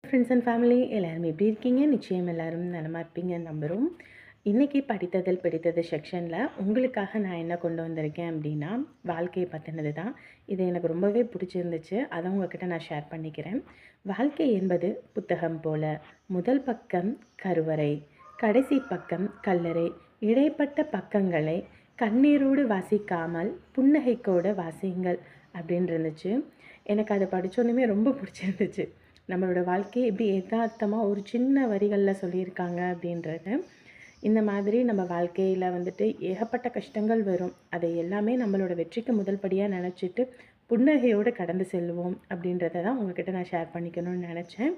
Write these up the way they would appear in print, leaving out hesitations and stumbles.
Friends and family எல்லோரும் எப்படி இருக்கீங்க? நிச்சயம் எல்லோரும் நலமாக இருப்பீங்கன்னு நம்புகிறோம். இன்றைக்கி படித்ததில் பிடித்தது செக்ஷனில் உங்களுக்காக நான் என்ன கொண்டு வந்திருக்கேன் அப்படின்னா, வாழ்க்கையை பற்றினது தான். இது எனக்கு ரொம்பவே பிடிச்சிருந்துச்சு. அதை உங்ககிட்ட நான் ஷேர் பண்ணிக்கிறேன். வாழ்க்கை என்பது புத்தகம் போல, முதல் பக்கம் கருவறை, கடைசி பக்கம் கல்லறை, இடைப்பட்ட பக்கங்களை கண்ணீரோடு வாசிக்காமல் புன்னகைக்கோடு வாசியுங்கள் அப்படின்னு இருந்துச்சு. எனக்கு அதை படித்தோன்னுமே ரொம்ப பிடிச்சிருந்துச்சு. நம்மளோட வாழ்க்கையை எப்படி யதார்த்தமாக ஒரு சின்ன வரிகளில் சொல்லியிருக்காங்க அப்படின்றது. இந்த மாதிரி நம்ம வாழ்க்கையில் வந்துட்டு ஏகப்பட்ட கஷ்டங்கள் வரும். அதை எல்லாமே நம்மளோட வெற்றிக்கு முதல் படியாக நினச்சிட்டு புன்னகையோடு கடந்து செல்வோம் அப்படின்றத தான் உங்கள்கிட்ட நான் ஷேர் பண்ணிக்கணும்னு நினச்சேன்.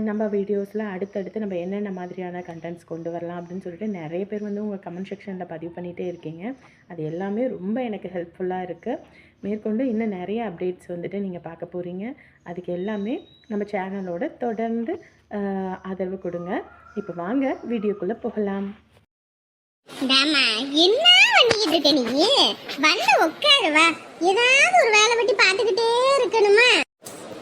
நம்ம வீடியோஸில் அடுத்தடுத்து நம்ம என்னென்ன மாதிரியான கண்டென்ட்ஸ் கொண்டு வரலாம் அப்படின்னு சொல்லிட்டு நிறைய பேர் வந்து உங்கள் கமெண்ட் செக்ஷனில் பதிவு பண்ணிகிட்டே இருக்கீங்க. அது எல்லாமே ரொம்ப எனக்கு ஹெல்ப்ஃபுல்லாக இருக்குது. மேற்கொண்டு இன்னும் நிறைய அப்டேட்ஸ் வந்துட்டு நீங்கள் பார்க்க போகிறீங்க. அதுக்கு எல்லாமே நம்ம சேனலோட தொடர்ந்து ஆதரவு கொடுங்க. இப்போ வாங்க வீடியோக்குள்ளே போகலாம். என்ன பண்ணிக்கிட்டு இருக்க நீ? வந்து உட்காருவா. ஏதாவது ஒரு வேலை பற்றி பார்த்துக்கிட்டே இருக்கணுமா?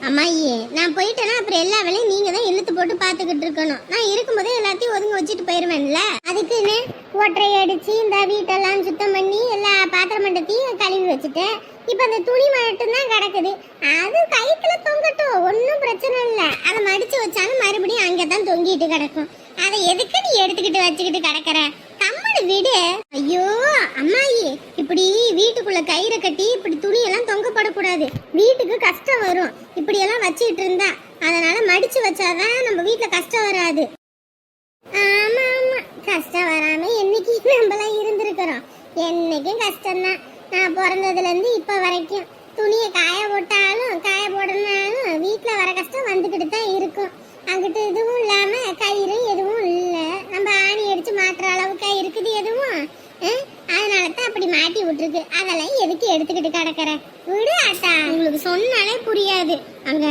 அம்மாயே, நான் போயிட்டேன்னா அப்புறம் எல்லா வேலையும் நீங்க தான் இழுத்து போட்டு பார்த்துக்கிட்டு இருக்கணும். நான் இருக்கும்போதே எல்லாத்தையும் ஒதுங்க வச்சுட்டு போயிடுவேன்ல. அதுக்குன்னு ஒற்றை அடிச்சு இந்த வீட்டெல்லாம் சுத்தம் பண்ணி எல்லா பாத்திரம் மண்டத்தையும் கழுவி வச்சுட்டேன். இப்ப அந்த துணி மட்டும்தான் கிடக்குது. அது கயிற்றுல தொங்கட்டும், ஒன்றும் பிரச்சனை இல்லை. அதை மடிச்சு வச்சாலும் மறுபடியும் அங்கதான் தொங்கிட்டு கிடக்கும். அதை எதுக்கு நீ எடுத்துக்கிட்டு வச்சுக்கிட்டு கிடக்குற? கம்மனு விடு. ஐயோ அம்மாயி, இப்படி வீட்டுக்குள்ள கயிறை கட்டி இப்படி துணியெல்லாம் தொங்கப்படக்கூடாது. வீட்டுக்கு கஷ்டம் வரும் இப்படி எல்லாம் வச்சுட்டு இருந்தா. அதனால மடிச்சு வச்சாதான் நம்ம வீட்டுல கஷ்டம் வராது. ஆமா ஆமா, கஷ்டம் வராம என்னைக்கு நம்மளாம் இருந்திருக்கிறோம். என்னைக்கும் கஷ்டம்தான். நான் பிறந்ததுல இருந்து இப்ப வரைக்கும் துணியை காய போட்டாலும் காய போடனாலும் வீட்டுல வர கஷ்டம் வந்துகிட்டு தான் இருக்கும். அங்கிட்டு எதுவும் இல்லாம கயிறு எதுவும் இல்ல. நம்ம ஆணி அடிச்சு மாட்டுற அளவுக்கு இருக்குது எதுவும். அதனாலதான் அப்படி மாட்டி விட்டுருக்கு. அதெல்லாம் எதுக்கு எடுத்துக்கிட்டு கிடக்குற? விடு ஆட்டா. உங்களுக்கு சொன்னாலே புரியாது. அங்க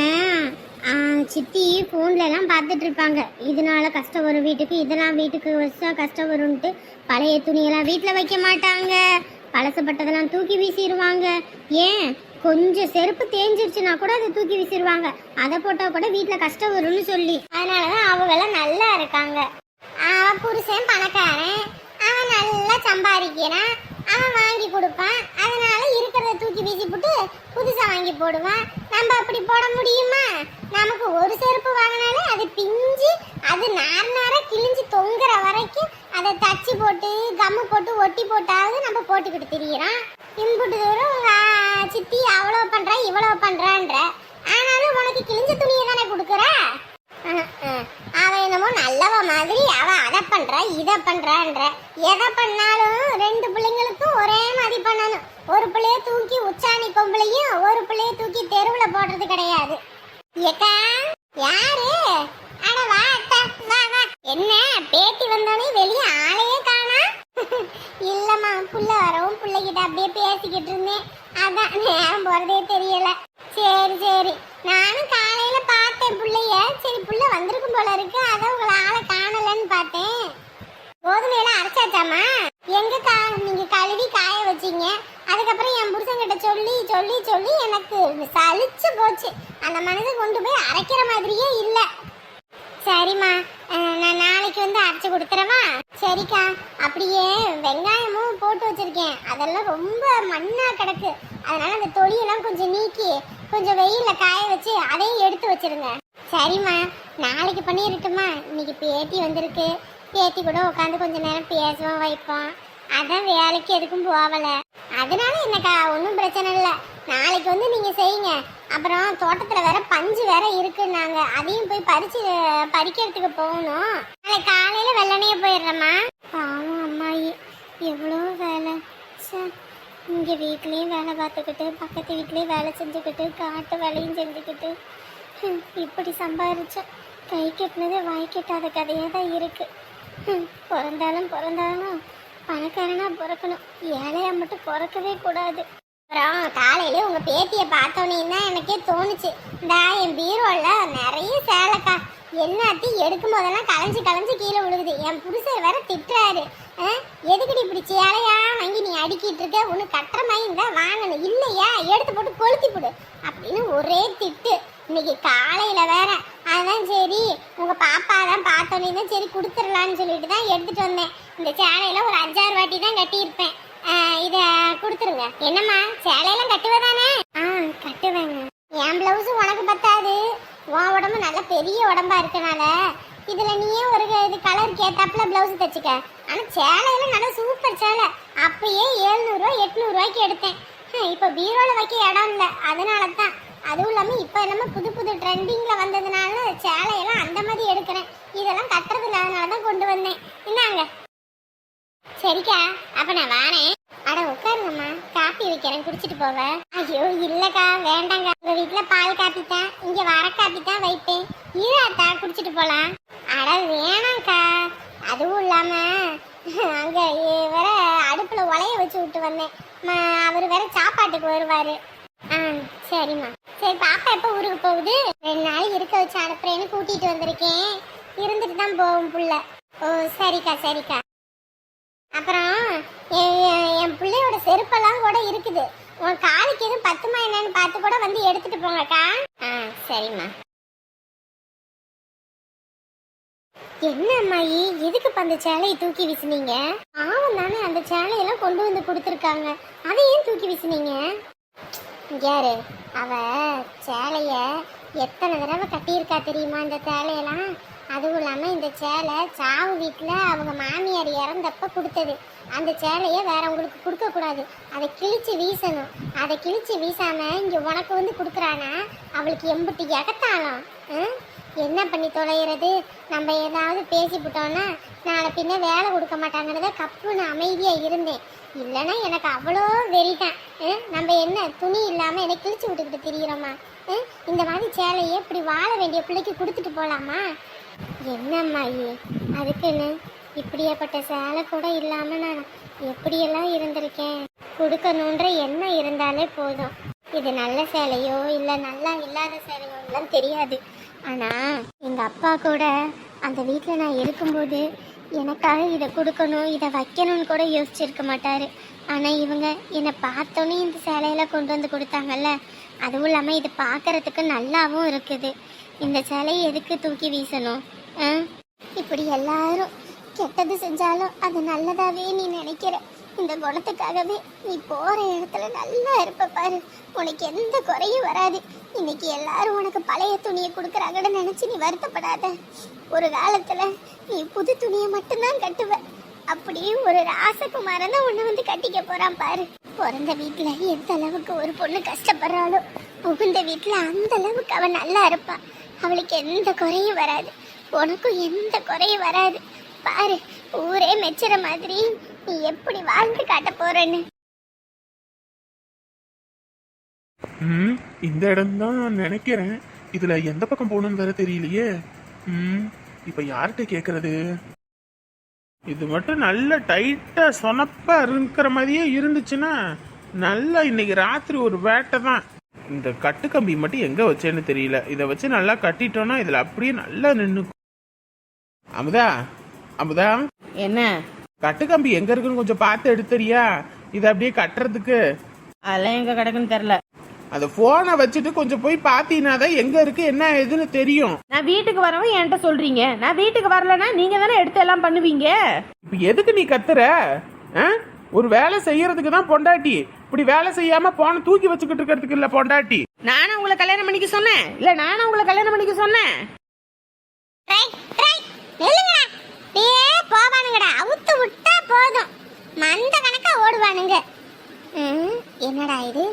சித்தி போன்ல எல்லாம் பார்த்துட்டு இருப்பாங்க. இதனால கஷ்டம் வரும் வீட்டுக்கு, இதெல்லாம் வீட்டுக்கு வச்சா கஷ்டம் வரும்ட்டு பழைய துணியெல்லாம் வீட்டுல வைக்க மாட்டாங்க. பழசப்பட்டதெல்லாம் தூக்கி வீசிடுவாங்க. ஏன் கொஞ்சம் செருப்பு தேஞ்சிருச்சுன்னா கூட அதை தூக்கி வீசிடுவாங்க. அதை போட்டா கூட வீட்டுல கஷ்டம் வரும்னு சொல்லி. அதனாலதான் அவங்க எல்லாம் நல்லா இருக்காங்க. அவன் புருஷன் பணக்காரன், அவன் நல்லா சம்பாதிக்கிறான், அவன் வாங்கி கொடுப்பான். அதனால இருக்கிறத தூக்கி வீசி போட்டு புதுசா வாங்கி போடுவான். நம்ம அப்படி போட முடியுமா? நமக்கு ஒரு செருப்பு வாங்கினாலே அது பிஞ்சு அது நார கிழிஞ்சு தொங்குற வரைக்கும் அதை தச்சு போட்டு கம்மு போட்டு ஒட்டி போட்டாவது நம்ம போட்டுக்கிட்டு திரியிறான். இம்புட்டு தூரம் உங்க சித்தி அவ்வளோ பண்றா இவ்வளோ பண்றான்ற, ஆனாலும் உனக்கு கிழிஞ்ச துணியை தானே கொடுக்குற. அவ என்னமோ நல்லவ மாதிரி அவ அதை பண்றா இதை பண்றான்ற. எதை பண்ணாலும் ரெண்டு பிள்ளைங்களுக்கும் ஒரே மாதிரி பண்ணணும். ஒரு பிள்ளைய தூக்கி உச்சாணி பொம்பளையும் ஒரு பிள்ளைய தூக்கி தெருவுல போடுறது கிடையாது. ஏக்கா யாரு? அட வா அத்தா, வா வா. என்ன பேட்டி வந்தோடனே வெளியே ஆளையே காணா? இல்லம்மா, புள்ள வரவும் பிள்ளைகிட்ட அப்படியே பேசிக்கிட்டு இருந்தேன். அதான் நேரம் போறதே தெரியல. சரி சரி, நானும் காலையில பார்த்தேன் புள்ளைய. சரி புள்ள வந்திருக்கும் போல இருக்கு, அதான் உங்களை ஆளை காணலன்னு பார்த்தேன். கோதுமையெல்லாம் அரைச்சாச்சாமா? எங்க நீங்க கழுவி காய வச்சீங்க. அதுக்கப்புறம் என் புருஷன்கிட்ட சொல்லி சொல்லி சொல்லி எனக்கு சலிச்சு போச்சு. அந்த மனுஷன் கொண்டு போய் அரைக்கிற மாதிரியே இல்லை. சரிம்மா, நான் நாளைக்கு வந்து அரைச்சி கொடுத்துறவா? சரிக்கா. அப்படியே வெங்காயமும் போட்டு வச்சிருக்கேன். அதெல்லாம் ரொம்ப மண்ணா கிடக்கு. அதனால அந்த தொலியெல்லாம் கொஞ்சம் நீக்கி கொஞ்சம் வெயில்ல காய வச்சு அதையும் எடுத்து வச்சிருங்க. சரிம்மா, நாளைக்கு பண்ணிடட்டுமா? இன்னைக்கு பேத்தி வந்திருக்கு. பேத்தி கூட உட்காந்து கொஞ்ச நேரம் பேசுவோம் வைப்போம். அதான் வேலைக்கு எதுக்கும் போகல. அதனால என்னக்கா ஒன்றும் பிரச்சனை இல்லை. நாளைக்கு வந்து நீங்க செய்யுங்க. அப்புறம் தோட்டத்துல வேற பஞ்சு வேற இருக்குன்னாங்க. அதையும் போய் பறிக்கிறதுக்கு போகணும். நாளைக்கு காலையில வெள்ளனையே போயிடுறேம்மா. பாவம் அம்மாயி, எவ்வளோ வேலை. இங்க வீட்லயும் வேலை பார்த்துக்கிட்டு பக்கத்து வீட்லயும் வேலை செஞ்சுக்கிட்டு காட்டு வேலையும் செஞ்சுக்கிட்டு இப்படி சம்பாதிச்சோம். கை கட்டினது வாய் கட்டாத கதையாக தான் இருக்கு. பிறந்தாலும் பணக்காரனா பிறக்கணும், ஏழையா மட்டும் பிறக்கவே கூடாது. அப்புறம் காலையில உங்க பேத்திய பார்த்தோன்னே தான் எனக்கே தோணுச்சு. என் பீரோல நிறைய சேலைக்கா எல்லாத்தையும் எடுக்கும் போதெல்லாம் களைஞ்சு கீழே விழுகுது. என் புருஷர் வேற திட்டுறாரு. எதுக்குடி இப்படி சேலையா வாங்கி நீ அடிக்கிட்டு இருக்க? ஒன்று கட்டுற மாதிரி இருந்தா வாங்கணும், இல்லையா எடுத்து போட்டு கொளுத்தி போடு அப்படின்னு ஒரே திட்டு. இன்னைக்கு காலையில வேற அதான் சரி உங்க பாப்பா தான் பார்த்தோன்னே தான் சரி கொடுத்துடலான்னு சொல்லிட்டு தான் எடுத்துட்டு வந்தேன். இந்த சேலையில ஒரு 5-6 வாட்டி தான் கட்டியிருப்பேன். இத கொடுத்துருங்க. என்னம்மா சேலையெல்லாம் கட்டுவதானே? கட்டுவேங்க. என் பிளவுஸ் உனக்கு பத்தாது, உன் உடம்பு நல்ல பெரிய உடம்பா இருக்கனால இதுல நீயே ஒரு இது கலருக்கு ஏத்தாப்புல பிளவுஸ் தச்சுக்க. ஆனா சேலையெல்லாம் நல்ல சூப்பர் சேலை. அப்பயே 700 800 ரூபாய்க்கு எடுத்தேன். இப்ப பீரோல வைக்க இடம் இல்லை, அதனால தான். அதுவும் இல்லாம இப்ப நம்ம புது புது ட்ரெண்டிங்ல வந்ததுனால சேலையெல்லாம் அந்த மாதிரி எடுக்கிறேன். இதெல்லாம் கட்டுறது அதனால தான் கொண்டு வந்தேன். என்னங்க சரிக்கா, அப்ப நான் வாரேன். அட உட்காருங்கம்மா, காப்பி வைக்கிறேன், குடிச்சிட்டு போவ. ஐயோ இல்லக்கா வேண்டாங்க, உங்க வீட்டுல பால் காப்பி தான், இங்க வர காப்பி தான் வைப்பேன். ஈராத்தா குடிச்சிட்டு போலாம். அட வேணாம்க்கா, அதுவும் இல்லாம அங்க வேற அடுப்புல உலைய வச்சு விட்டு வந்தேன். அவர் வேற சாப்பாட்டுக்கு வருவாரு. சரிம்மா. சரி பாப்பா எப்ப ஊருக்கு போகுது? 2 நாள் இருக்க வச்சு அனுப்புறேன்னு கூட்டிட்டு வந்திருக்கேன். இருந்துட்டு தான் போகும் புள்ள. ஓ சரிக்கா சரிக்கா. அப்புறம் என் பிள்ளையோட செருப்பெல்லாம் கூட இருக்குது. உன் காலுக்கு எதுவும் பத்துமா என்னன்னு பார்த்து கூட வந்து எடுத்துட்டு போங்கக்கா. சரிம்மா. என்ன அம்மாயி, எதுக்கு அந்த சேலையை தூக்கி வீசுனீங்க? பாவம் தானே, அந்த சேலையெல்லாம் கொண்டு வந்து கொடுத்துருக்காங்க, அதை ஏன் தூக்கி வீசுனீங்க? யாரு அவ சேலைய எத்தனை தடவை கட்டியிருக்கா தெரியுமா இந்த சேலையெல்லாம்? அதுவும் இல்லாமல் இந்த சேலை சாவு வீட்டில் அவங்க மாமியார் இறந்தப்ப கொடுத்தது. அந்த சேலையை வேறவங்களுக்கு கொடுக்கக்கூடாது, அதை கிழிச்சு வீசணும். அதை கிழிச்சு வீசாம இங்கே உனக்கு வந்து கொடுக்குறானா அவளுக்கு எம்புட்டு எகத்தாலும். என்ன பண்ணி தொலைகிறது? நம்ம ஏதாவது பேசிவிட்டோன்னா நாளை பின்ன வேலை கொடுக்க மாட்டாங்கிறத கப்புன்னு அமைதியாக இருந்தேன். இல்லைன்னா எனக்கு அவ்வளோ வெறிதான். நம்ம என்ன துணி இல்லாமல் என்னை கிழிச்சு விட்டுக்கிட்டு திரியிறோமா? இந்த மாதிரி சேலையை இப்படி வாழ வேண்டிய பிள்ளைக்கு கொடுத்துட்டு போகலாமா? என்னம்மா அதுக்குன்னு இப்படியாப்பட்ட சேலை கூட இல்லாமல் நான் எப்படியெல்லாம் இருந்திருக்கேன். கொடுக்கணுன்ற எண்ணம் இருந்தாலே போதும். இது நல்ல சேலையோ இல்லை நல்லா இல்லாத சேலையோலாம் தெரியாது. ஆனால் எங்கள் அப்பா கூட அந்த வீட்டில் நான் இருக்கும்போது எனக்காக இதை கொடுக்கணும் இதை வைக்கணும்னு கூட யோசிச்சிருக்க மாட்டார். ஆனால் இவங்க என்னை பார்த்தோன்னே இந்த சேலையெல்லாம் கொண்டு வந்து கொடுத்தாங்கல்ல. அதுவும் இல்லாமல் இது பார்க்கறதுக்கு நல்லாவும் இருக்குது. இந்த சேலையை எதுக்கு தூக்கி வீசணும்? இப்படி எல்லாரும் கெட்டது செஞ்சாலும் அது நல்லதாவே நீ நினைக்கிற. இந்த குணத்துக்காகவே நீ போகிற இடத்துல நல்லா இருப்ப பாரு, உனக்கு எந்த குறையும் வராது. இன்னைக்கு எல்லாரும் உனக்கு பழைய துணியை கொடுக்குறாங்கன்னு நினச்சி நீ வருத்தப்படாத. ஒரு காலத்தில் நீ புது துணியை மட்டும்தான் கட்டுவ. அப்படியே ஒரு ராசகுமாரன் தான் உன்னை வந்து கட்டிக்க போகிறான் பாரு. பிறந்த வீட்டில் எந்த அளவுக்கு ஒரு பொண்ணு கஷ்டப்படுறாளோ புகுந்த வீட்டில் அந்த அளவுக்கு அவன் நல்லா இருப்பான். அவளுக்கு எந்த குறையும் வராது, உனக்கும் எந்த குறையும் வராது. பாரு, ஊரே மெச்சுற மாதிரி நீ எப்படி வாழ்ந்து காட்ட போறன்னு. இந்த இடம் தான் நினைக்கிறேன். இதுல எந்த பக்கம் போகணும்னு வேற தெரியலையே. இப்ப யார்கிட்ட கேக்குறது? இது மட்டும் நல்ல டைட்டா சொனப்பா இருக்கிற மாதிரியே இருந்துச்சுன்னா நல்லா இன்னைக்கு ராத்திரி ஒரு வேட்டை தான். இந்த கட்டு கம்பி மட்டும் எங்க வச்சேன்னு தெரியல. இதை வச்சு நல்லா கட்டிட்டோம்னா இதுல அப்படியே நல்லா நின்று. அமுதா அமுதா, என்ன கட்டு கம்பி எங்க இருக்குன்னு கொஞ்சம் பார்த்து எடுத்துறியா? இதை அப்படியே கட்டுறதுக்கு. அதெல்லாம் எங்க கிடக்குன்னு தெரியல. அந்த போனை வச்சுட்டு கொஞ்சம் போய் பாத்தீங்கன்னாதான் எங்க இருக்கு என்ன ஏதுன்னு தெரியும். நான் வீட்டுக்கு வரவும் என்கிட்ட சொல்றீங்க, நான் வீட்டுக்கு வரலன்னா நீங்க தானே எடுத்து எல்லாம் பண்ணுவீங்க. இப்ப எதுக்கு நீ கத்துற? ஒரு வேலை செய்யறதுக்கு தான் பொண்டாட்டி. இப்படி வேலை செய்யாம போன தூக்கி வச்சுக்கிட்டு இருக்கிறதுக்கு இல்ல பொண்டாட்டி. நானும் உங்களை கல்யாணம் பண்ணிக்க சொன்னேன்? இல்ல நானும் உங்களை கல்யாணம் பண்ணிக்க சொன்னேன்? போவானுங்கடா, அவுத்து விட்டா போதும், மந்த கணக்கா ஓடுவானுங்க. என்னடா இது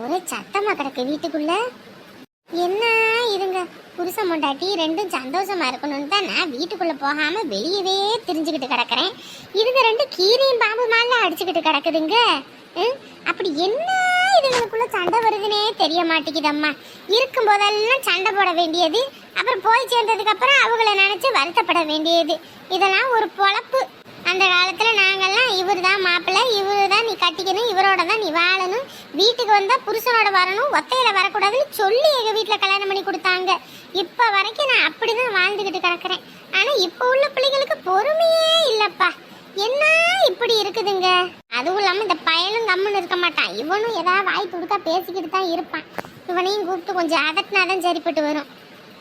ஒரே சத்தமா கிடக்கு வீட்டுக்குள்ள. என்ன இதுங்க புருஷ மொண்டாட்டி ரெண்டும் சந்தோஷமா இருக்கணும்னு தான் நான் வீட்டுக்குள்ள போகாம வெளியவே திரிஞ்சுக்கிட்டு கிடக்குறேன். இதுங்க ரெண்டும் கீரையும் பாம்பு மேல அடிச்சுக்கிட்டு கிடக்குதுங்க. அப்படி என்ன இதுங்களுக்குள்ள சண்டை வருதுன்னே தெரிய மாட்டேங்குதம்மா. இருக்கும் போதெல்லாம் சண்டை போட வேண்டியது, அப்புறம் போய் சேர்ந்ததுக்கு அப்புறம் அவங்கள நினைச்சு வருத்தப்பட வேண்டியது. இதெல்லாம் ஒரு பொழப்பு. அந்த காலத்துல நாங்கெல்லாம் இவர் தான் மாப்பிள்ளை, இவரு தான் நீ கட்டிக்கணும், இவரோட தான் நீ வாழணும், வீட்டுக்கு வந்தா புருஷனோட வரணும், ஒத்தையில வரக்கூடாதுன்னு சொல்லி எங்க வீட்டுல கல்யாணம் பண்ணி கொடுத்தாங்க. இப்ப வரைக்கும் நான் அப்படிதான் வாழ்ந்துகிட்டு கிடக்குறேன். ஆனா இப்ப உள்ள பிள்ளைங்களுக்கு பொறுமையே இல்லப்பா. என்ன இப்படி இருக்குதுங்க. அதுவும் இல்லாம இந்த பயலும் கம்முன்னு இருக்க மாட்டான். இவனும் ஏதாவது வாய் துடுக்கா பேசிக்கிட்டு தான் இருப்பான். இவனையும் கூப்பிட்டு கொஞ்சம் அதட்டினாதான் சரிப்பட்டு வரும்.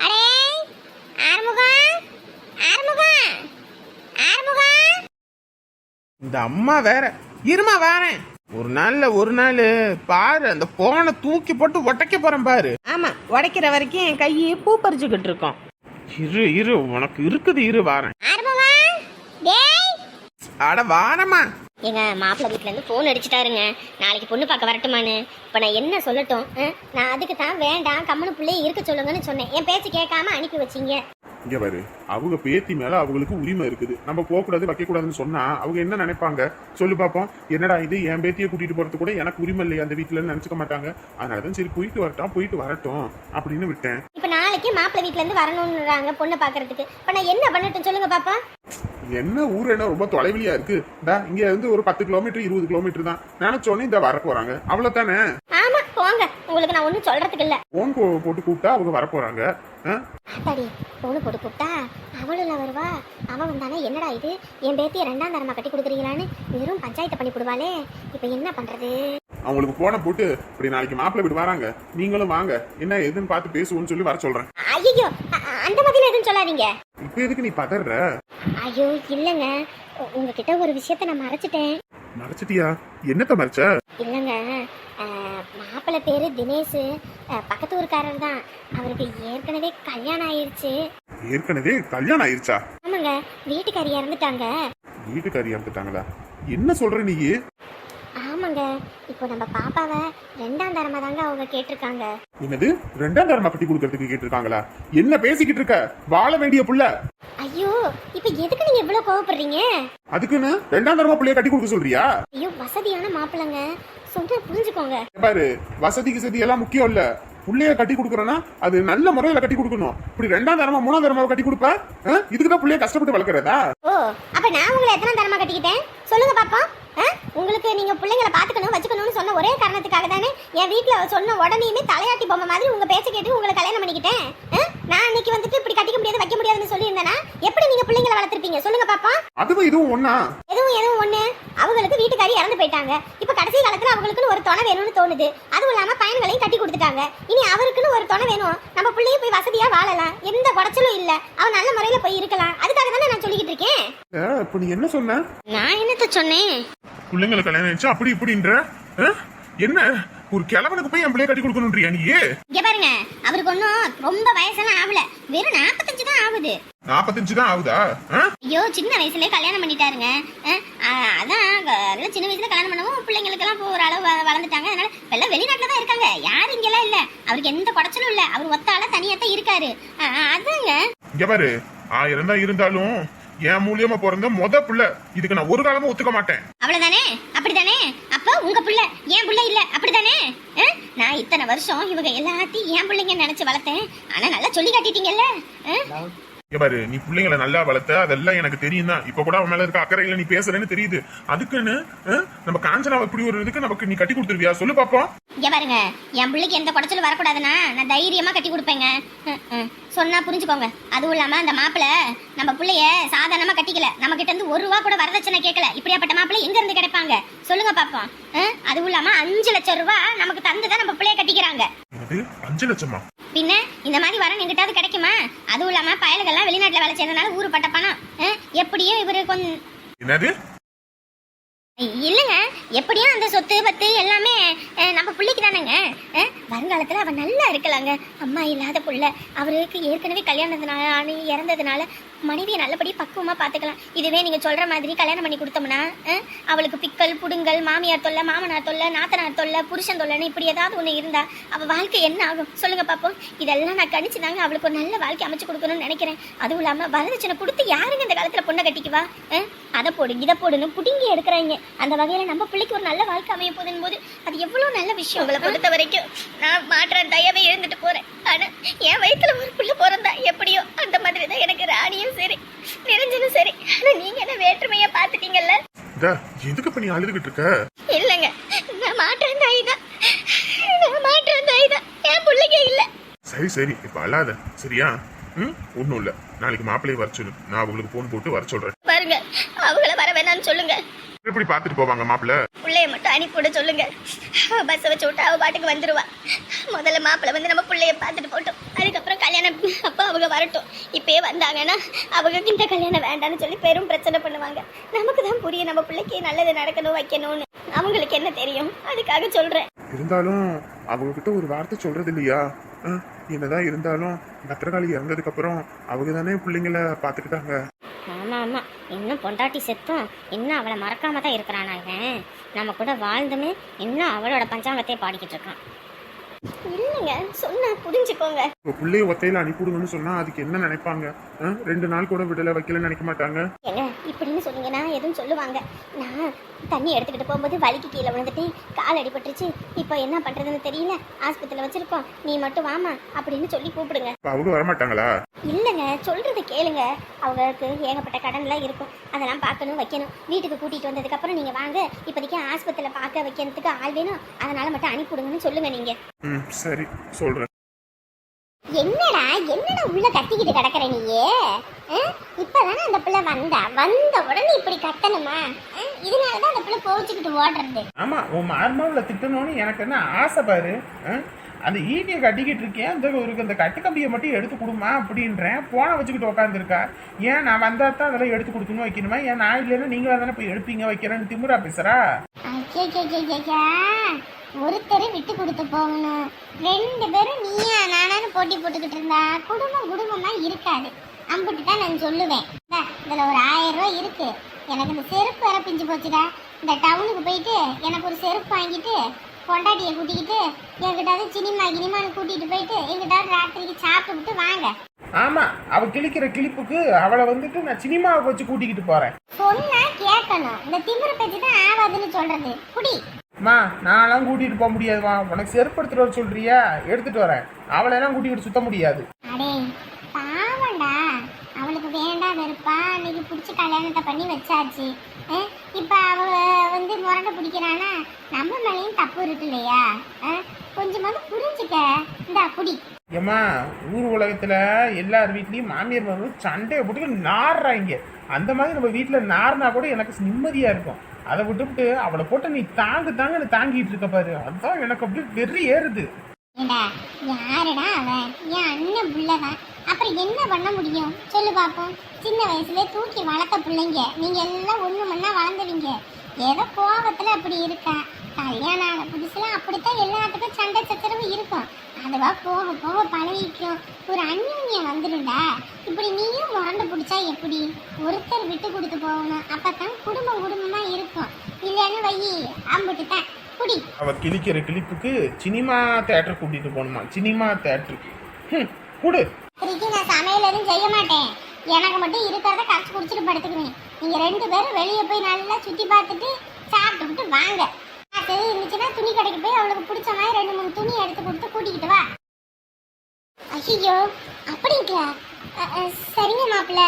அடே இந்த அம்மா வேற இருமா வாரேன். ஒரு நாள் பாரு அந்த போனை தூக்கி போட்டு உடைக்க போறேன் பாரு. ஆமா, உடைக்கிற வரைக்கும் என் கையை பூ பறிச்சுக்கிட்டு இருக்கோம். இரு உனக்கு இருக்குது, இரு வாரேன். ஆரம்பமா டேய் அட வாரமா. எங்க மாப்பிள்ளை வீட்ல இருந்து போன் அடிச்சுட்டாருங்க. நாளைக்கு பொண்ணு பார்க்க வரட்டுமான்னு. இப்ப நான் என்ன சொல்லட்டும்? நான் அதுக்கு தான் வேண்டாம் கம்மனு பிள்ளைய இருக்க சொல்லுங்கன்னு சொன்னேன். என் பேச்சு கேட்காம அனுப்பி வச்சீங்க. இங்க பாரு, அவங்க பேத்தி மேல அவங்களுக்கு உரிமை இருக்குது. நம்ம போக கூடாது வைக்க கூடாதுன்னு சொன்னா அவங்க என்ன நினைப்பாங்க சொல்லு பாப்போம். என்னடா இது என் பேத்தியை கூட்டிட்டு போறது கூட எனக்கு உரிமை இல்லையா அந்த வீட்டுல நினைச்சுக்க மாட்டாங்க. அதனாலதான் சரி போயிட்டு வரட்டும் அப்படின்னு விட்டேன். இப்ப நாளைக்கு மாப்பிள்ளை வீட்ல இருந்து வரணும்ன்றாங்க பொண்ணை பாக்குறதுக்கு. இப்ப நான் என்ன பண்ணட்டும் சொல்லுங்க பாப்பா. என்ன ஊர் என்ன ரொம்ப தொலைவிலியா இருக்கு. இங்க இருந்து ஒரு 10 கிலோமீட்டர் 20 கிலோமீட்டர் தான். நினைச்சோன்னே இந்த வர போறாங்க அவ்வளவுதானே. ஆமா போங்க, உங்களுக்கு நான் ஒண்ணும் சொல்றதுக்கு இல்ல. போன் போட்டு கூப்பிட்டா அவங்க வர போறாங்க. ஆத்தாடி போன போட்டு கூப்பிட்டா அவளும் வருவா. அவன் வந்தானே என்னடா இது என் பேத்திய 2ஆம் தரமா கட்டி கொடுக்குறீங்களான்னு வெறும் பஞ்சாயத்தை பண்ணி கொடுவாளே. இப்ப என்ன பண்றது? அவங்களுக்கு போனை போட்டு இப்படி நாளைக்கு மாப்பிள்ளை வீடு வராங்க, நீங்களும் வாங்க, என்ன எதுன்னு பார்த்து பேசுவோம்னு சொல்லி வர சொல்றேன். ஐயோ அந்த மாதிரி எதுவும் சொல்லாதீங்க. இப்ப எதுக்கு நீ பதற? ஐயோ இல்லங்க, உங்ககிட்ட ஒரு விஷயத்த நான் மறைச்சிட்டேன். மறைச்சிட்டியா? என்னத்த மறைச்ச? இல்லங்க, மாப்பிள்ளை பேரு தினேஷ், பக்கத்து ஊருக்காரர் தான். அவருக்கு ஏற்கனவே கல்யாணம் ஆயிடுச்சு. ஏற்கனவே கல்யாணம் ஆயிருச்சா? ஆமாங்க, வீட்டுக்காரி இறந்துட்டாங்க. வீட்டுக்காரி இறந்துட்டாங்களா? என்ன சொல்ற நீ? ஆமாங்க, இப்போ நம்ம பாப்பாவை 2ஆம் தரமா தாங்க அவங்க கேட்டிருக்காங்க. என்னது 2ஆம் தரமா கட்டி கொடுக்கறதுக்கு கேட்டிருக்காங்களா? என்ன பேசிக்கிட்டு இருக்க? வாழ வேண்டிய புள்ள. ஐயோ இப்ப எதுக்கு நீங்க இவ்வளவு கோவப்படுறீங்க? அதுக்குன்னு 2ஆம் தரமா புள்ளைய கட்டி கொடுக்க சொல்றியா? ஐயோ வசதியான மாப்பிள்ளைங்க, சொன்னா புரிஞ்சுக்கோங்க. பாரு, வசதி எல்லாம் முக்கியம் இல்ல. புள்ளைய கட்டி கொடுக்கறனா அது நல்ல முறையில கட்டி கொடுக்கணும். இப்படி 2ஆம் தரமா 3ஆம் தரமா கட்டி கொடுப்ப? இதுக்குதான் புள்ளைய கஷ்டப்பட்டு வளர்க்கறதா? ஓ அப்ப நான் உங்களை எத்தனாம் தரமா கட்டிக்கிட்டேன் சொல்லுங்க பாப்போம். உங்களுக்கு நீங்க பிள்ளைங்களை பாத்துக்கணும் வச்சுக்கணும்னு சொன்ன ஒரே காரணத்துக்காக தானே என் வீட்டுல சொன்ன உடனேயுமே தலையாட்டி பொம்மை மாதிரி உங்க பேச்ச கேட்டு உங்களை கல்யாணம் பண்ணிக்கிட்டேன். நான் இன்னைக்கு வந்துட்டு இப்படி கட்டிக்க முடியாது வைக்க முடியாதுன்னு சொல்லி இருந்தேன்னா எப்படி நீங்க பிள்ளைங்களை வளர்த்திருப்பீங்க சொல்லுங்க பாப்பா. அதுவும் இதுவும் ஒண்ணா? எதுவும் ஒண்ணு. அவங்களுக்கு வீட்டுக்காரி இறந்து போயிட்டாங்க. இப்ப கடைசி காலத்துல அவங்களுக்குன்னு ஒரு துணை வேணும்னு தோணுது. அதுவும் இல்லாம பையன்களையும் கட்டி கொடுத்துட்டாங்க. இனி அவருக்குன்னு ஒரு துணை வேணும். நம்ம பிள்ளைய போய் வசதியா வாழலாம், எந்த குறைச்சலும் இல்ல, அவன் நல்ல முறையில போய் இருக்கலாம். அதுக்காக தானே நான் சொல்லிக்கிட்டு இருக்கேன். இப்ப நீ என்ன சொன்ன? நான் என்னத்த சொன்னேன்? பிள்ளைங்களை கல்யாணம் ஆயிடுச்சு அப்படி இப்படின்ற என்ன? ஒரு கிழவனுக்கு போய் என் பிள்ளைய கட்டி கொடுக்கணும்ன்றியா நீ? இங்க பாருங்க, அவருக்கு ஒன்னும் ரொம்ப வயசெல்லாம் ஆகல, வெறும் 45 தான் ஆகுது. 45 தான் ஆகுதா? ஐயோ சின்ன வயசுலயே கல்யாணம் பண்ணிட்டாருங்க. அதான் சின்ன வயசுல கல்யாணம் பண்ணவும் பிள்ளைங்களுக்கு எல்லாம் ஒரு அளவு வளர்ந்துட்டாங்க. அதனால எல்லாம் வெளிநாட்டுல தான் இருக்காங்க, யாரும் இங்கெல்லாம் இல்ல. அவருக்கு எந்த குடைச்சலும் இல்ல, அவர் ஒத்தால தனியா தான் இருக்காரு. அதாங்க. இங்க பாரு, 1000 தான் இருந்தாலும் என் மூலியமா பிறந்த முத புள்ள, இதுக்கு நான் ஒரு காலமும் ஒத்துக்க மாட்டேன். அவ்வளவுதானே? அப்படித்தானே? அப்ப உங்க புள்ள என் புள்ள இல்ல, அப்படித்தானே? நான் இத்தனை வருஷம் இவங்க எல்லாத்தையும் என் பிள்ளைங்க நினைச்சு வளர்த்தேன். ஆனா நல்லா சொல்லி காட்டிட்டீங்கல்ல. இங்க பாரு, நீ பிள்ளைங்களை நல்லா வளர்த்த, அதெல்லாம் எனக்கு தெரியும் தான். இப்ப கூட அவன் மேல இருக்க அக்கறையில நீ பேசுறேன்னு தெரியுது. அதுக்குன்னு நம்ம காஞ்சனாவை இப்படி ஒரு இதுக்கு நமக்கு நீ கட்டி கொடுத்துருவியா சொல்லு பாப்போம். இங்க பாருங்க, என் பிள்ளைக்கு எந்த குடைச்சலும் வரக்கூடாதுன்னா நான் தைரியமா கட்டி கொடுப்பேங்க. சொன்னா புரிஞ்சுக்கோங்க. அதுவும் இல்லாம அந்த மாப்பிள்ள நம்ம பிள்ளைய சாதாரணமா கட்டிக்கல, நம்ம கிட்ட இருந்து 1 ரூபா கூட வரதட்சணை கேட்கல. இப்படியாப்பட்ட மாப்பிள்ளை எங்க இருந்து கிடைப்பாங்க சொல்லுங்க பாப்போம். அதுவும் இல்லாம 5 லட்சம் ரூபாய் நமக்கு தந்துதான் நம்ம பிள்ளைய கட்டிக்கிறாங்க. 5 லட்சமா? பின்ன இந்த மாதிரி வரன் எங்கிட்டாவது கிடைக்குமா? அதுவும் இல்லாம பயல்கள்லாம் வெளிநாட்டுல வேலை செய்யறதுனால ஊருப்பட்ட பணம். எப்படியும் இவரு கொஞ்சம் என்னது இல்லங்க, எப்படியும் அந்த சொத்து பத்து எல்லாமே நம்ம பிள்ளைக்கு தானேங்க. வருங்காலத்துல அவன் நல்லா இருக்கலாங்க. அம்மா இல்லாத புள்ள, அவருக்கு ஏற்கனவே கல்யாணத்தினால இறந்ததுனால மனைவியை நல்லபடி பக்குவமா பாத்துக்கலாம். இதுவே நீங்க சொல்ற மாதிரி கல்யாணம் பண்ணி கொடுத்தோம்னா அவளுக்கு பிக்கல் புடுங்கல், மாமியார் தொல்லை, மாமனார் தொல்லை, நாத்தனார் தொல்லை, புருஷன் தொல்லைன்னு இப்படி ஏதாவது ஒண்ணு இருந்தா அவ வாழ்க்கை என்ன ஆகும் சொல்லுங்க பாப்போம். இதெல்லாம் நான் கணிச்சுதாங்க அவளுக்கு ஒரு நல்ல வாழ்க்கை அமைச்சு கொடுக்கணும்னு நினைக்கிறேன். அதுவும் இல்லாம வரதட்சணை கொடுத்து யாருங்க இந்த காலத்துல பொண்ணை கட்டிக்குவா? அதை போடு இதை போடுன்னு புடுங்கி எடுக்கிறாங்க. அந்த வகையில நம்ம பிள்ளைக்கு ஒரு நல்ல வாழ்க்கை அமைய போதுன்னு போது அது எவ்வளவு நல்ல விஷயம். உங்களை பொறுத்த வரைக்கும் நான் மாற்ற தயவை எழுந்துட்டு போறேன். ஆனா என் வயிற்றுல ஒரு பிள்ளை பிறந்தா எப்படியோ அந்த மாதிரி தான் எனக்கு ராணியும் சரி நிரஞ்சனும் சரி. ஆனா நீங்க என்ன வேற்றுமையா பாத்துட்டீங்கல்ல. எதுக்கு பண்ணி அழுதுகிட்டு இருக்க? இல்லங்க, நான் மாற்றம் தாய் தான், என் பிள்ளைங்க இல்ல. சரி இப்ப அழாத சரியா? ஒண்ணும் இல்ல, நாளைக்கு மாப்பிள்ளையை வர சொல்லு, நான் உங்களுக்கு போன் போட்டு வர சொல்றேன். பாருங்க, அவங்கள வர வேணாம்னு சொல்லுங்க. எப்படி பாத்துட்டு போவாங்க மாப்பிள்ளை? பிள்ளை பிள்ளைய மட்டும் அனுப்பிவிட சொல்லுங்க. பஸ்ஸை வச்சு விட்டு அவள் பாட்டுக்கு வந்துடுவா. முதல்ல மாப்பிள்ளை வந்து நம்ம பிள்ளைய பார்த்துட்டு போட்டோம், அதுக்கப்புறம் கல்யாணம் அப்போ அவங்க வரட்டும். இப்பயே வந்தாங்கன்னா அவங்க இந்த கல்யாணம் வேண்டாம்னு சொல்லி பெரும் பிரச்சனை பண்ணுவாங்க. நமக்கு தான் புரியும் நம்ம பிள்ளைக்கு நல்லது நடக்கணும் வைக்கணும்னு. அவங்களுக்கு என்ன தெரியும், அதுக்காக சொல்கிறேன். இருந்தாலும் அவங்க கிட்ட ஒரு வார்த்தை சொல்றது இல்லையா? என்னதான் இருந்தாலும் பத்திரகாளி இறந்ததுக்கு அப்புறம் அவங்க தானே பிள்ளைங்களை பாத்துக்கிட்டாங்க. ஆமா ஆமா, இன்னும் பொண்டாட்டி செத்தும் இன்னும் அவளை மறக்காம தான் இருக்கிறானா இவன். நம்ம கூட வாழ்ந்துன்னு இன்னும் அவளோட பஞ்சாங்கத்தையே பாடிக்கிட்டு இருக்கான். இல்லைங்க, சொன்னா புரிஞ்சுக்கோங்க. இப்போ பிள்ளைய ஒத்தையில அனுப்பிவிடுங்கன்னு சொன்னா அதுக்கு என்ன நினைப்பாங்க? 2 நாள் கூட விடல வைக்கல நினைக்க மாட்டாங்க. ஏங்க இப்படின்னு சொன்னீங்கன்னா எதுவும் சொல்லுவாங்க. நான் தண்ணி எடுத்துக்கிட்டு போகும்போது வலிக்கு கீழே விழுந்துட்டு கால் அடிபட்டுருச்சு, இப்போ என்ன பண்றதுன்னு தெரியல, ஆஸ்பத்திரியில் வச்சிருக்கோம், நீ மட்டும் வாமா அப்படின்னு சொல்லி கூப்பிடுங்க. அவங்க வரமாட்டாங்களா? இல்லைங்க, சொல்றது கேளுங்க. அவங்களுக்கு ஏகப்பட்ட கடன்லாம் இருக்கும், அதெல்லாம் பார்க்கணும் வைக்கணும். வீட்டுக்கு கூட்டிட்டு வந்ததுக்கு அப்புறம் நீங்க வாங்க, இப்போதைக்கு ஆஸ்பத்திரியில் பார்க்க வைக்கிறதுக்கு ஆள் வேணும், அதனால மட்டும் அனுப்பிவிடுங்கன்னு சொல்லுங்க நீங்க. சரி சொல்றேன். என்னடா என்னடா உள்ள கத்திக்கிட்டு கிடக்குற நீயே? இப்பதானே அந்த பிள்ளை வந்த உடனே இப்படி கத்தணுமா? இதனாலதான் அந்த பிள்ளை கோவிச்சுக்கிட்டு ஓடுறது. ஆமா, உன் மார்மாவில் திட்டணும்னு எனக்கு என்ன ஆசை பாரு. அந்த ஈட்டியை கட்டிக்கிட்டு இருக்கேன், அந்த கட்டுக்கம்பியை மட்டும் எடுத்து கொடுமா அப்படின்றேன். போனை வச்சுக்கிட்டு உட்காந்துருக்கா. ஏன் நான் வந்தா தான் அதெல்லாம் எடுத்து கொடுக்கணும் வைக்கணுமா? ஏன் நான் இல்லைன்னா நீங்களா தானே போய் எடுப்பீங்க வைக்கிறேன்னு திமுறா பேசுறா. ஒருத்தர் விட்டு கொடுத்து போகணும், 2 பேரும் நீயா நானான்னு போட்டி போட்டுக்கிட்டு இருந்தா குடும்பமா இருக்காது. அம்பிட்டு தான் நான் சொல்லுவேன். இதுல ஒரு 1000 ரூபாய் இருக்கு, எனக்கு இந்த செருப்பு வேற பிஞ்சு போச்சுடா. இந்த டவுனுக்கு போயிட்டு எனக்கு ஒரு செருப்பு வாங்கிட்டு பொண்டாட்டியை கூட்டிக்கிட்டு எங்கிட்டாவது சினிமான்னு கூட்டிட்டு போயிட்டு எங்கிட்டாவது ராத்திரிக்கு சாப்பிட்டு வாங்க. ஆமா, அவ கிழிக்கிற கிளிப்புக்கு அவளை வந்துட்டு நான் சினிமாவை வச்சு கூட்டிக்கிட்டு போறேன். சொன்னா கேட்கணும், இந்த திமிரு பேச்சு தான் ஆகாதுன்னு சொல்றது. குடி மா, நான்லாம் கூட்டிட்டு போக முடியாதுமா. உனக்கு செருப்பு எடுத்துட்டு வர சொல்றியா? எடுத்துட்டு வரேன். அவளையெல்லாம் கூட்டிகிட்டு சுத்த முடியாது. அடே பாவண்டா, அவளுக்கு வேண்டாம் வெறுப்பா அன்னைக்கு பிடிச்சி கல்யாணத்தை பண்ணி வச்சாச்சு. இப்போ அவ வந்து முரண்டை பிடிக்கிறானா, நம்ம மேலேயும் தப்பு இருக்கு இல்லையா? கொஞ்சமாவது புரிஞ்சுக்க. இந்த குடி. ஏம்மா, ஊர் உலகத்துல எல்லார் வீட்லயும் மாமியார் வந்து சண்டையை போட்டு நாடுறாங்க. அந்த மாதிரி நம்ம வீட்டுல நார்னா கூட எனக்கு நிம்மதியா இருக்கும். அதை விட்டுவிட்டு அவளை போட்டு நீ தாங்கன்னு தாங்கிட்டு இருக்க பாரு, அதுதான் எனக்கு அப்படியே வெறி ஏறுது. யாருடா அவன்? என் அண்ணன் புள்ளதான், அப்புறம் என்ன பண்ண முடியும் சொல்லு பாப்போம். சின்ன வயசுல தூக்கி வளர்த்த பிள்ளைங்க, நீங்க எல்லாம் ஒண்ணு மண்ணா வளர்ந்துவீங்க. ஏதோ கோபத்துல அப்படி இருக்கா. கல்யாணம் ஆன புதுசுல அப்படித்தான் எல்லாத்துக்கும் சண்டை சச்சரவு இருக்கும். அதுவா போக போக பழகிக்கும், ஒரு அந்யோன்யம் வந்துடும்டா. இப்படி நீயும் முரண்டு பிடிச்சா எப்படி? ஒருத்தர் விட்டு கொடுத்து போகணும், அப்பதான் குடும்பமா இருக்கும். இல்லைன்னு வையி அம்பிட்டு தான் குடி. அவ கிழிக்கிற கிளிப்புக்கு சினிமா தியேட்டர் கூட்டிட்டு போகணுமா? சினிமா தியேட்டர் குடு. நான் சமையல் எதுவும் செய்ய மாட்டேன், எனக்கு மட்டும் இருக்கிறத கரைச்சி குடிச்சிட்டு படுத்துக்குவேன். நீங்க 2 பேரும் வெளியே போய் நல்லா சுத்தி பார்த்துட்டு சாப்பிட்டுக்கிட்டு வாங்க. இருந்துச்சுன்னா துணி கடைக்கு போய் அவளுக்கு பிடிச்ச மாதிரி 2-3 துணி எடுத்து கொடுத்து கூட்டிக்கிட்டு வா. ஐயோ அப்படிங்களா? சரிங்க மாப்பிள்ள,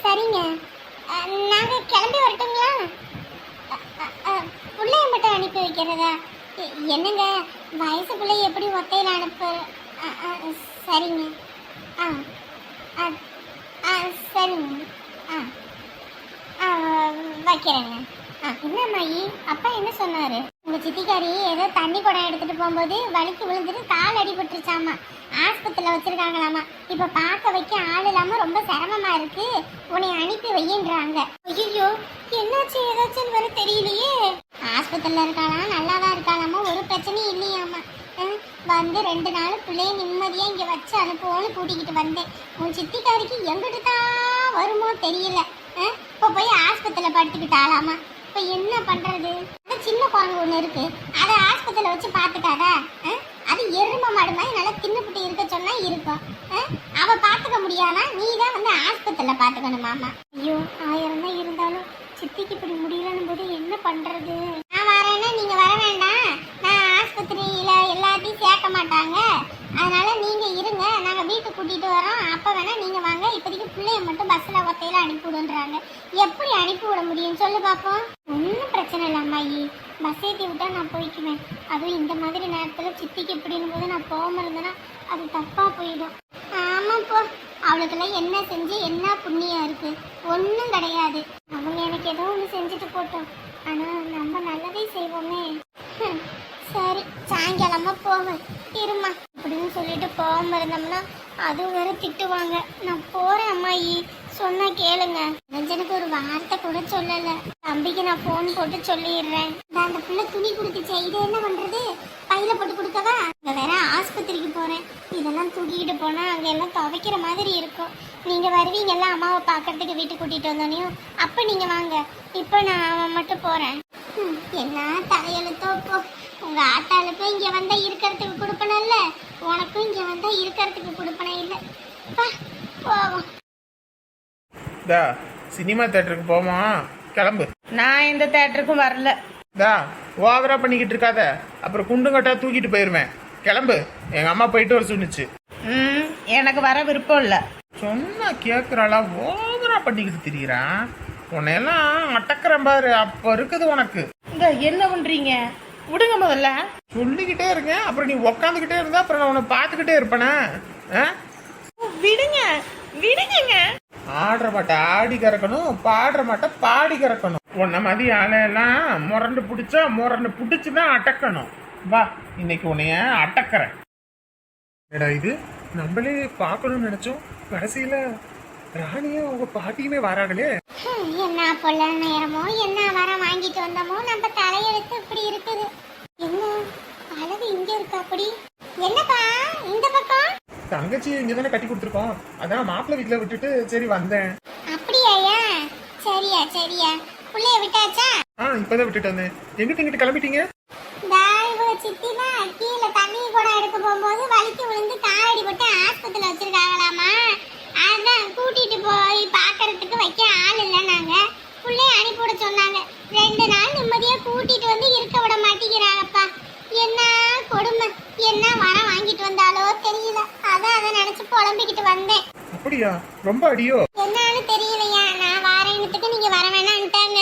சரிங்க. நாங்க கிளம்பி வரட்டுங்களா? பிள்ளைய மட்டும் அனுப்பி வைக்கிறதா? என்னங்க வயசு பிள்ளை எப்படி ஒத்தையில் அனுப்பு? சரிங்க. சரிங்க. வைக்கிறேங்க. என்னம்மாயி, அப்பா என்ன சொன்னாரு? உங்க சித்திக்காரி ஏதோ தண்ணி குடம் எடுத்துட்டு போகும்போது வலிக்கு விழுந்துட்டு கால் அடிபட்டுருச்சாமா, ஆஸ்பத்திரியில வச்சிருக்காங்களாமா. இப்ப பார்க்க வைக்க ஆள் இல்லாம ரொம்ப சிரமமா இருக்கு, உன்னை அனுப்பி வையின்றாங்க. ஐயோ என்னாச்சு ஏதாச்சும் வர தெரியலையே. ஆஸ்பத்திரியில இருக்காளாம், நல்லாதான் இருக்காளாமா, ஒரு பிரச்சனையும் இல்லையாமா. வந்து 2 நாள் பிள்ளைய நிம்மதியா இங்க வச்சு அனுப்புவோன்னு கூட்டிக்கிட்டு வந்தேன். உன் சித்திக்காரிக்கு எங்கிட்டு தான் வருமோ தெரியல. இப்போ போய் ஆஸ்பத்திரியில படுத்துக்கிட்டாலாமா. இப்போ என்ன பண்றது? சின்ன குழந்தை ஒன்று இருக்கு, அதை ஆஸ்பத்திரியில வச்சு பார்த்துக்காதா? அது எருமை மாடு மாதிரி நல்லா தின்னுபிட்டு இருக்க சொன்னா இருக்கும். அவ பார்த்துக்க முடியாதா? நீ தான் வந்து ஆஸ்பத்திரியில பார்த்துக்கணுமாமா. ஐயோ 1000 தான் இருந்தாலும் சித்திக்கு இப்படி முடியலன்னு போது என்ன பண்றது? நான் வரேன்னா நீங்க வர வேண்டாம், நான் ஆஸ்பத்திரியில எல்லாத்தையும் சேர்க்க மாட்டாங்க, அதனால நீங்க இருங்க, நாங்க வீட்டுக்கு கூட்டிட்டு வரோம், அப்ப வேணா நீங்க வாங்க. இப்போதைக்கு பிள்ளைய மட்டும் பஸ்ல ஒத்தையில அனுப்பி விடுன்றாங்க. எப்படி அனுப்பி விட முடியும் சொல்லு பாப்போம்? ஒன்றும் பிரச்சனை இல்லை அம்மாயி, பஸ் ஏற்றி விட்டா நான் போய்க்குவேன். அதுவும் இந்த மாதிரி நேரத்தில் சித்திக்கு இப்படின்னு போது நான் போகாம இருந்தேன்னா அது தப்பா போயிடும். ஆமாம் போ, அவளுக்கெல்லாம் என்ன செஞ்சு என்ன புண்ணியம் இருக்கு? ஒன்றும் கிடையாது. அவங்க எனக்கு ஏதோ ஒன்று செஞ்சுட்டு போட்டோம், ஆனா நம்ம நல்லதே செய்வோமே. சரி, சாயங்காலமா போவேன் இருமா அப்படின்னு சொல்லிட்டு போகாம இருந்தோம்னா அதுவும் வேற திட்டுவாங்க. நான் போறேன் அம்மாயி, சொன்னா கேளுங்க. ரஞ்சனுக்கு ஒரு வார்த்தை கூட சொல்லல. தம்பிக்கு நான் போன் போட்டு சொல்லிடுறேன். அந்த பிள்ளை துணி கொடுத்துச்சே, இது என்ன பண்றது? பையில போட்டு கொடுக்கவா? அங்க வேற ஆஸ்பத்திரிக்கு போறேன். இதெல்லாம் தூக்கிக்கிட்டு போனா அங்க எல்லாம் துவைக்கிற மாதிரி இருக்கும். நீங்க வருவீங்கல்ல அம்மாவை பாக்கிறதுக்கு வீட்டுக்கு கூட்டிட்டு வந்தோனையும், அப்ப நீங்க வாங்க. இப்ப நான் மட்டும் போறேன். என்ன தலையெழுத்தோ போ. உங்க ஆட்டாளுக்கும் இங்க வந்தா இருக்கிறதுக்கு கொடுப்பனல்ல, உனக்கும் இங்க வந்தா இருக்கிறதுக்கு கொடுப்பன இல்ல. போவோம். தா சினிமா தேட்டருக்கு போமா, கிளம்பு. நான் இந்த தேட்டருக்கும் வரல. தா ஓவரா பண்ணிக்கிட்டு இருக்காத, அப்புறம் குண்டுங்கட்டா தூக்கிட்டு போயிருவேன். கிளம்பு, எங்க அம்மா போயிட்டு வர சொன்னிச்சு. எனக்கு வர விருப்பம் இல்லை. சொன்னா கேக்குறாளா? ஓவரா பண்ணிக்கிட்டு திரியிறான். உன்னையெல்லாம் அட்டக்கிறேன் பாரு, அப்ப இருக்குது உனக்கு. இந்த என்ன பண்றீங்க? விடுங்க முதல்ல. சொல்லிக்கிட்டே இருக்கேன், அப்புறம் நீ உக்காந்துக்கிட்டே இருந்தா அப்புறம் நான் உன்னை பார்த்துக்கிட்டே இருப்பேனா? விடுங்க விடுங்க. ஆடுற மாட்டை ஆடி கறக்கணும், பாடுற மாட்டை பாடி கறக்கணும். உன்ன மாதிரி ஆளையெல்லாம் முரண்டு பிடிச்சா முரண்டு பிடிச்சுதான் அடக்கணும். வா, இன்னைக்கு உன்னைய அடக்கிறேன். ஏடா இது நம்மளே பார்க்கணும்னு நினைச்சோம், கடைசியில ராணியும் உங்க பாட்டியுமே வராங்களே. என்ன பொல்ல நேரமோ, என்ன வரம் வாங்கிட்டு வந்தோமோ, நம்ம தலையெழுத்து இப்படி இருக்குது. என்ன அழகு இங்க இருக்கா? அப்படி என்னப்பா இந்த பக்கம்? தங்கச்சி இங்கதானே கட்டி கொடுத்துருக்கோம், அதான் மாப்பிள்ளை வீட்டுல விட்டுட்டு சரி வந்தேன். அப்படியா? சரியா சரியா. புள்ளைய விட்டாச்சா? இப்பதான் விட்டுட்டு வந்தேன். எங்கிட்ட கிளம்பிட்டீங்க? சித்தினா கீழே தண்ணி கூட எடுக்க போகும்போது வலிக்கு விழுந்து காலடி போட்டு ஆஸ்பத்திரியில வச்சிருக்காங்களாமா. அதான் கூட்டிட்டு போய் பாக்குறதுக்கு வைக்க ஆள் இல்லை. நாங்க புள்ளைய அனுப்பிவிட சொன்னாங்க. 2 நாள் நிம்மதியா கூட்டிட்டு வந்து இருக்க விட மாட்டேங்கிறாங்கப்பா. என்ன கொடுமை, என்ன வரம் வாங்கிட்டு வந்தாலோ தெரியல. அதான் அதை நினைச்சு புலம்பிக்கிட்டு வந்தேன். அப்படியா? ரொம்ப அடியோ? என்னன்னு தெரியலையா, நான் வாரேனத்துக்கு நீங்க வர வேணான்ட்டாங்க.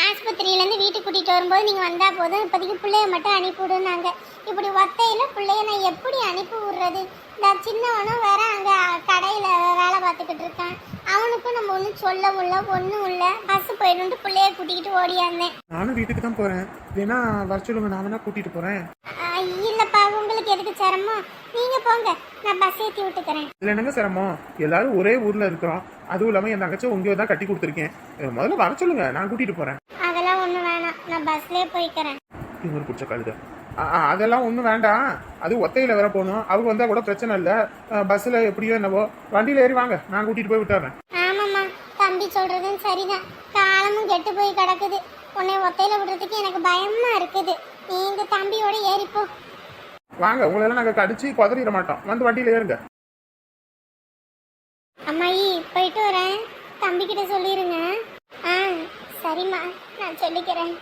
ஆஸ்பத்திரியில இருந்து வீட்டுக்கு கூட்டிட்டு வரும்போது நீங்க வந்தா போதும், இப்போதைக்கு பிள்ளைய மட்டும் அனுப்பி விடுனாங்க. இப்படி ஒத்தையில பிள்ளைய நான் எப்படி அனுப்பி விடுறது? இந்த சின்னவனும் வேற அங்க கடையில வேலை பார்த்துக்கிட்டு இருக்கான். அவனுக்கும் நம்ம ஒன்றும் சொல்லவும் இல்லை, ஒன்றும் இல்லை. பஸ் போயிட்டு பிள்ளைய கூட்டிக்கிட்டு ஓடியாந்தேன். நானும் வீட்டுக்கு தான் போறேன், வேணா வர சொல்லுங்க, நான் வேணா கூட்டிட்டு போறேன். இல்லப்பா, உங்களுக்கு எதுக்கு சிரமம்? நீங்க போங்க, நான் பஸ் ஏற்றி விட்டுக்கிறேன். இல்ல என்னங்க சிரமம், எல்லாரும் ஒரே ஊர்ல இருக்கிறோம். அதுவும் இல்லாம என் தங்கச்சி உங்கயோ தான் கட்டி கொடுத்துருக்கேன். முதல்ல வர சொல்லுங்க, நான் கூட்டிட்டு போறேன். அதெல்லாம் ஒன்றும் வேணாம், நான் பஸ்லயே போய்க்கிறேன். இவங்க பிடிச்ச கழுத. அதெல்லாம் ஒன்றும் வேண்டாம், அது ஒத்தையில வர போகணும். அவங்க வந்தா கூட பிரச்சனை இல்லை. பஸ்ல எப்படியோ என்னவோ, வண்டியில ஏறி வாங்க, நான் கூட்டிட்டு போய் விட்டுறேன். ஆமாம்மா, தம்பி சொல்றதும் சரிதான். காலமும் கெட்டு போய் கிடக்குது. உன்னை ஒத்தையில விடுறதுக்கு எனக்கு பயமா இருக்குது. நீ இந்த தம்பியோட ஏறிப்போ. வாங்க, உங்களெல்லாம் நாங்க கடிச்சு குதறிட மாட்டோம். வந்து வண்டியில ஏறுங்க. அம்மாயி, போயிட்டு வரேன். தம்பிக்கிட்ட சொல்லிருங்க. சரிம்மா, நான் சொல்லிக்கிறேன்.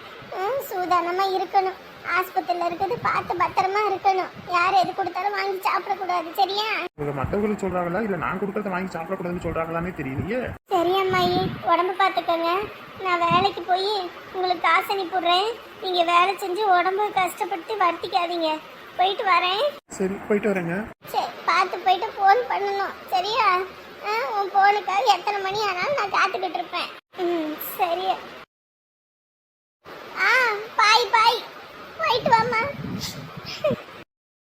சூதானமா இருக்கணும். ஆஸ்பத்திரியில இருக்குது, பார்த்து பத்திரமா இருக்கணும். யார் எது கொடுத்தாலும் வாங்கி சாப்பிடக்கூடாது, சரியா? இவங்க மற்றவங்களுக்கு சொல்றாங்களா இல்ல நான் கொடுக்கறத வாங்கி சாப்பிடக்கூடாதுன்னு சொல்றாங்களானே தெரியலையே. சரி அம்மாயி, உடம்பு பார்த்துக்கோங்க. நான் வேலைக்கு போய் உங்களுக்கு காசு அனுப்பிடுறேன். நீங்க வேலை செஞ்சு உடம்பு கஷ்டப்பட்டு வருத்திக்காதீங்க. போயிட்டு வரேன். சரி, போயிட்டு வரேங்க. சரி, பார்த்து போயிட்டு ஃபோன் பண்ணணும், சரியா? உன் ஃபோனுக்காக எத்தனை மணி ஆனாலும் நான் காத்துக்கிட்டு இருப்பேன். சரியா? பாய் பாய். போயிட்டு வாம்மா.